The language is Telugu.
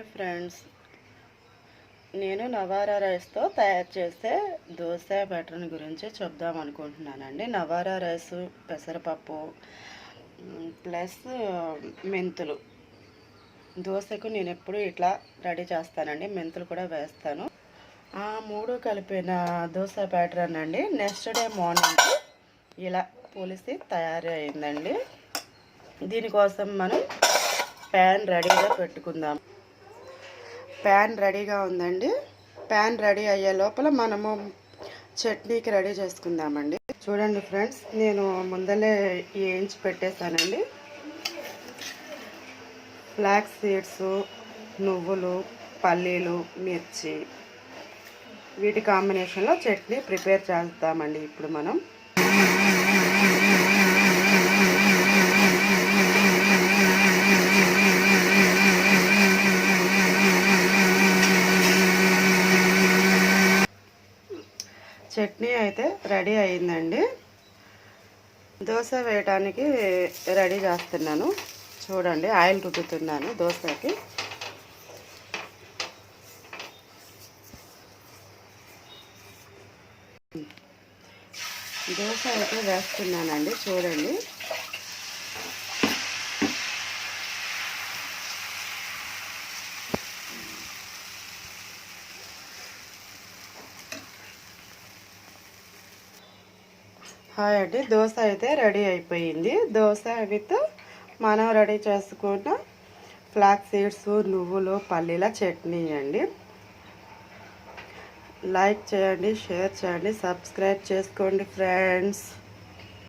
హాయ్ ఫ్రెండ్స్, నేను నవారా రైస్తో తయారు చేసే దోశ బ్యాటర్ గురించి చెప్దాం అనుకుంటున్నానండి. నవారా రైస్, పెసరపప్పు ప్లస్ మెంతులు. దోశకు నేను ఎప్పుడు ఇట్లా రెడీ చేస్తానండి. మెంతులు కూడా వేస్తాను. ఆ మూడు కలిపిన దోశ బ్యాటర్ అనండి నెక్స్ట్ డే మార్నింగ్ ఇలా పులిసి తయారు అయిందండి. దీనికోసం మనం ప్యాన్ రెడీగా పెట్టుకుందాం. ప్యాన్ రెడీగా ఉందండి. ప్యాన్ రెడీ అయ్యే లోపల మనము చట్నీకి రెడీ చేసుకుందామండి. చూడండి ఫ్రెండ్స్, నేను ముందలే వేయించి పెట్టేశానండి. ఫ్లాక్స్ సీడ్స్, నువ్వులు, పల్లీలు, మిర్చి, వీటి కాంబినేషన్లో చట్నీ ప్రిపేర్ చేద్దామండి. ఇప్పుడు మనం చట్నీ అయితే రెడీ అయిందండి. దోశ వేయటానికి రెడీ చేస్తున్నాను. చూడండి, ఆయిల్ రుద్దుతున్నాను దోశకి. దోశ అయితే వేస్తున్నానండి. చూడండి, హాయ్ అండి, దోశ అయితే రెడీ అయిపోయింది. దోశ విత్ మనం రెడీ చేసుకున్న ఫ్లాక్స్ సీడ్స్, నువ్వులు, పల్లీల చట్నీ అండి. లైక్ చేయండి, షేర్ చేయండి, సబ్స్క్రైబ్ చేసుకోండి ఫ్రెండ్స్.